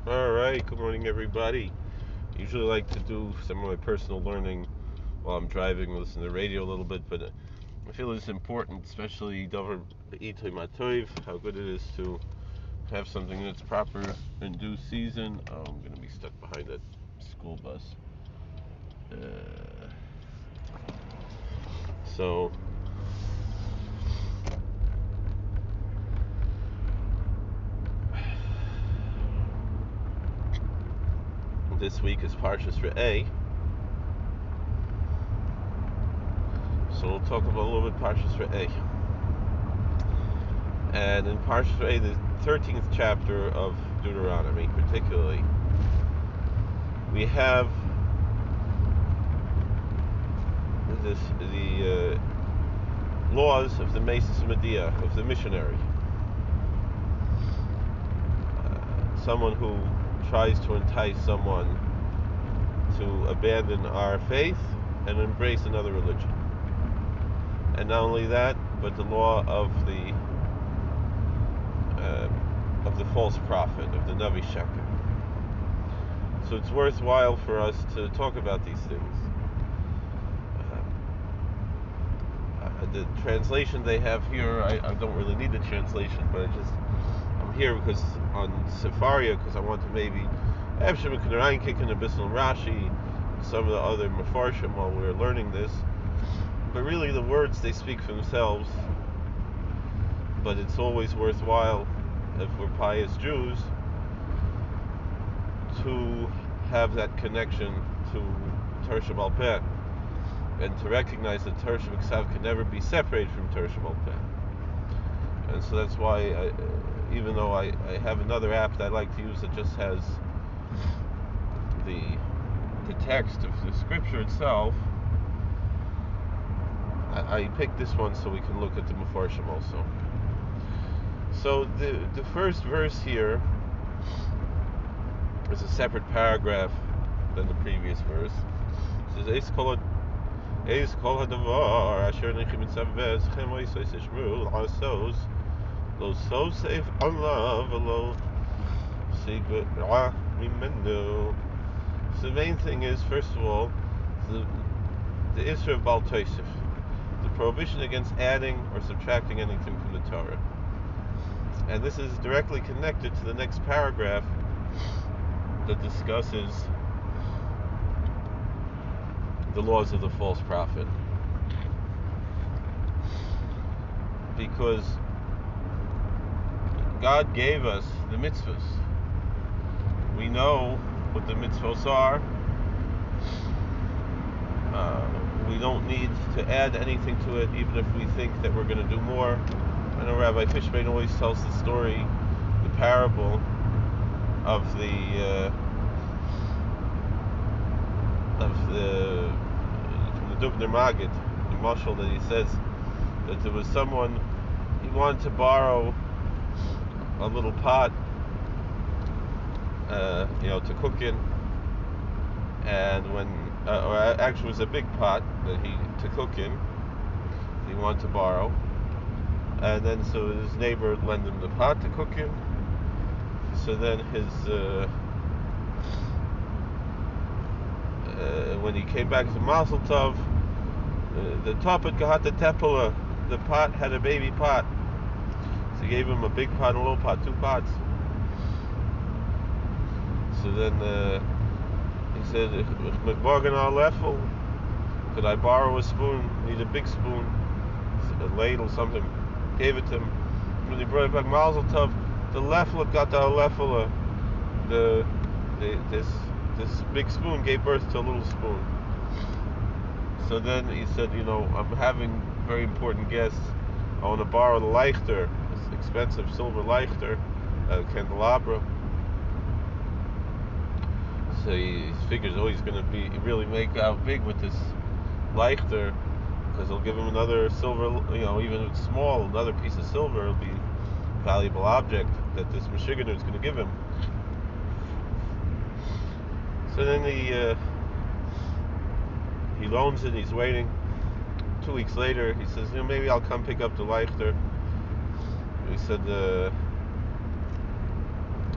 Alright, good morning everybody. Usually like to do some of my personal learning while I'm driving, listen to the radio a little bit, but I feel it's important, especially Dover Itoy Matoiv, how good it is to have something that's proper in due season. Oh, I'm going to be stuck behind that school bus. Uh, so, this week is Parshas reeh. So we'll talk about a little bit Parshas reeh. And in Parshas reeh, the 13th chapter of Deuteronomy, particularly, we have the laws of the Mesis Medea, of the missionary. Someone who tries to entice someone to abandon our faith and embrace another religion. And not only that, but the law of the false prophet, of the Navi Sheker. So it's worthwhile for us to talk about these things. The translation they have here, I don't really need the translation, but I'm here because on Sefaria, because I want to maybe have some kick in Abyssal and Rashi, and some of the other Mefarshim while we're learning this. But really the words, they speak for themselves, but it's always worthwhile, if we're pious Jews, to have that connection to Torah Sheba'al Peh, and to recognize that Torah Sheba'al can never be separated from Torah Sheba'al Peh. And so that's why, even though I have another app that I like to use that just has the text of the scripture itself, I picked this one so we can look at the Mefarshim also. So the first verse here is a separate paragraph than the previous verse. It says, Eis kol hadavar asher nechim mitzaveh eschem oisos ishmru l'asos lo sosef Allah v'lo sigva mimenu. So the main thing is, first of all, the Isra of Bal Tosef, the prohibition against adding or subtracting anything from the Torah. And this is directly connected to the next paragraph that discusses the laws of the false prophet. Because God gave us the mitzvahs. We know what the mitzvahs are. We don't need to add anything to it, even if we think that we're going to do more. I know Rabbi Fishman always tells the story, the parable of the from the Dubner Maggid, the mashal, that he says that there was someone, he wanted to borrow a little pot, to cook in, and when, or actually it was a big pot to cook in, he wanted to borrow, and then so his neighbor lent him the pot to cook in. So then when he came back to Mazel Tov, the Topet got the Tepela, the pot had a baby pot. So he gave him a big pot and a little pot, 2 pots. So then he said, could I borrow a spoon? Need a big spoon, a ladle, something. Gave it to him. When he brought it back Mazel Tov, the lefla got the lefla. This big spoon gave birth to a little spoon. So then he said, I'm having very important guests. I want to borrow the leichter, this expensive silver leichter, candelabra. So he figures, he's going to really make out big with this leichter, because he'll give him another silver, even if it's small, another piece of silver. It'll be a valuable object that this Meshiganer is going to give him. So then he loans it, he's waiting. 2 weeks later, he says, maybe I'll come pick up the leichter. He said,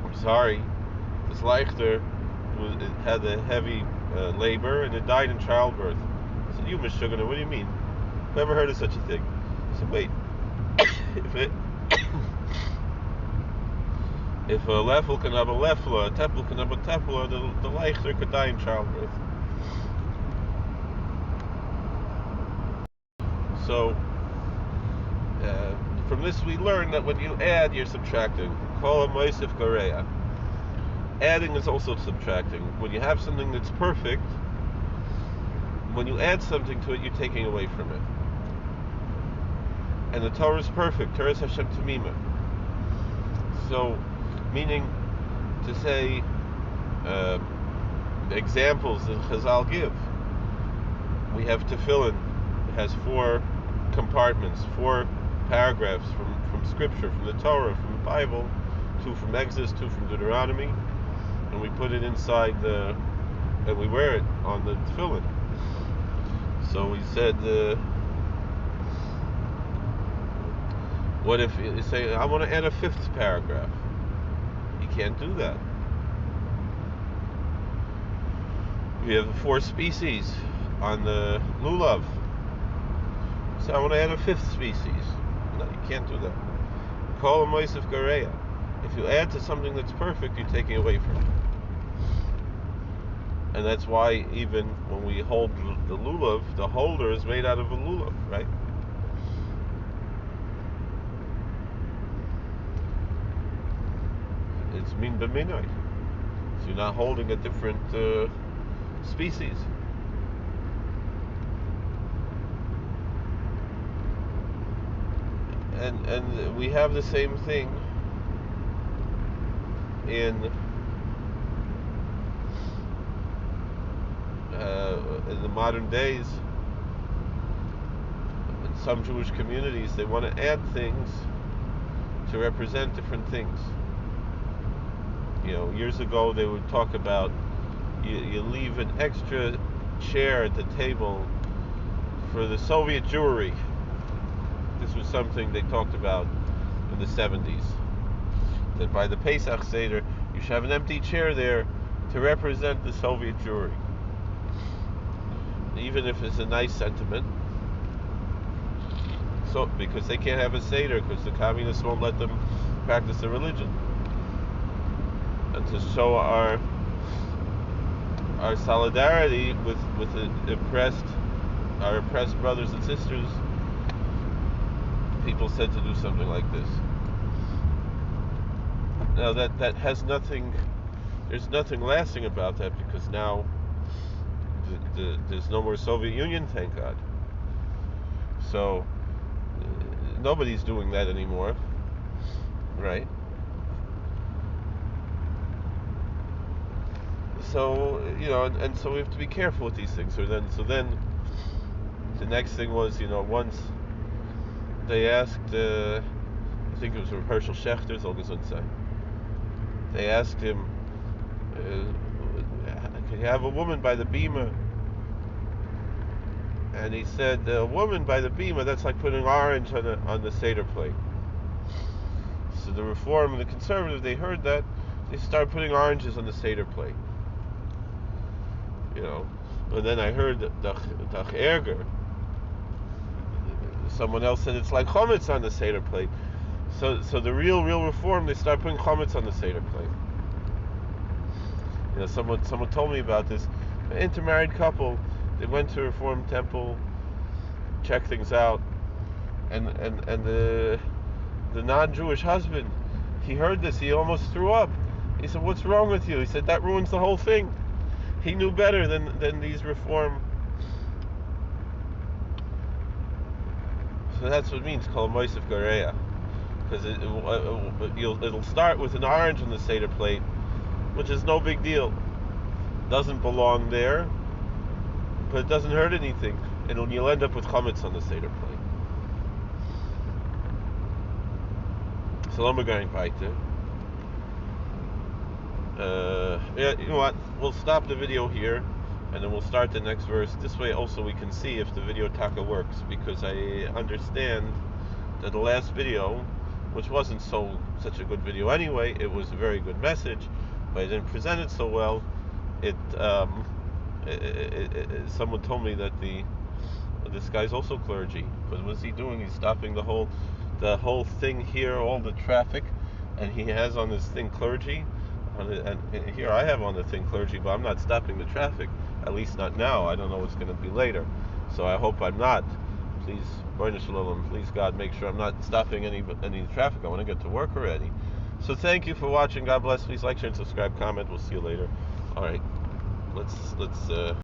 I'm sorry, the his leichter had a heavy labor, and it died in childbirth. I said, you Meshuggah, what do you mean? Never heard of such a thing. I said, wait, if a lefel can have a lefla, a tepel can have a tepela, the leichter could die in childbirth. So, from this we learn that when you add, you're subtracting. Kol ha-moisef gareya. Adding is also subtracting. When you have something that's perfect, when you add something to it, you're taking away from it. And the Torah is perfect. Torah is Hashem Tamima. So, meaning to say, examples that Chazal give. We have Tefillin. It has 4 compartments, 4 paragraphs from Scripture, from the Torah, from the Bible, 2 from Exodus, 2 from Deuteronomy, and we put it inside and we wear it on the Tefillin. So we said, what if you say, I want to add a 5th paragraph? You can't do that. We have 4 species on the lulav. So I want to add a 5th species. No, you can't do that. Kol ha-moisef gareya. If you add to something that's perfect, you're taking away from it. And that's why even when we hold the lulav, the holder is made out of a lulav, right? It's min b'minai. So you're not holding a different species. And we have the same thing in the modern days. In some Jewish communities, they want to add things to represent different things. You know, years ago they would talk about you leave an extra chair at the table for the Soviet Jewry. This was something they talked about in the 70s. That by the Pesach Seder, you should have an empty chair there to represent the Soviet Jewry. Even if it's a nice sentiment. So, because they can't have a Seder, because the communists won't let them practice their religion. And to show our solidarity with our oppressed brothers and sisters, people said to do something like this. Now that has nothing. There's nothing lasting about that, because now there's no more Soviet Union, thank God. So nobody's doing that anymore, right? So and so we have to be careful with these things. So then the next thing was, once they asked, I think it was from Herschel Schechter's Olgesundheit. They asked him, can you have a woman by the bima? And he said, a woman by the bima, that's like putting orange on the Seder plate. So the Reform and the Conservative, they heard that, they started putting oranges on the Seder plate. And then I heard Dach Erger. Someone else said it's like chametz on the Seder plate. So the real Reform, they start putting chametz on the Seder plate. Someone told me about this. An intermarried couple, they went to a Reform temple, checked things out, and the non-Jewish husband, he heard this, he almost threw up. He said, "What's wrong with you?" He said, "That ruins the whole thing." He knew better than these Reform. So that's what it means, Kol ha-moisef gareya. Because it'll start with an orange on the Seder plate, which is no big deal. Doesn't belong there, but it doesn't hurt anything. And you'll end up with chametz on the Seder plate. So we're going weiter. You know what? We'll stop the video here, and then we'll start the next verse. This way also we can see if the video taka works, because I understand that the last video, which wasn't such a good video anyway, it was a very good message, but I didn't present it so well. Someone told me that this guy's also clergy, because what's he doing? He's stopping the whole thing here, all the traffic, and he has on this thing clergy, and here I have on the thing clergy, but I'm not stopping the traffic, at least not now. I don't know what's going to be later, so I hope I'm not. Please, please God, make sure I'm not stopping any traffic. I want to get to work already. So thank you for watching. God bless. Please like, share, and subscribe, comment. We'll see you later. All right, let's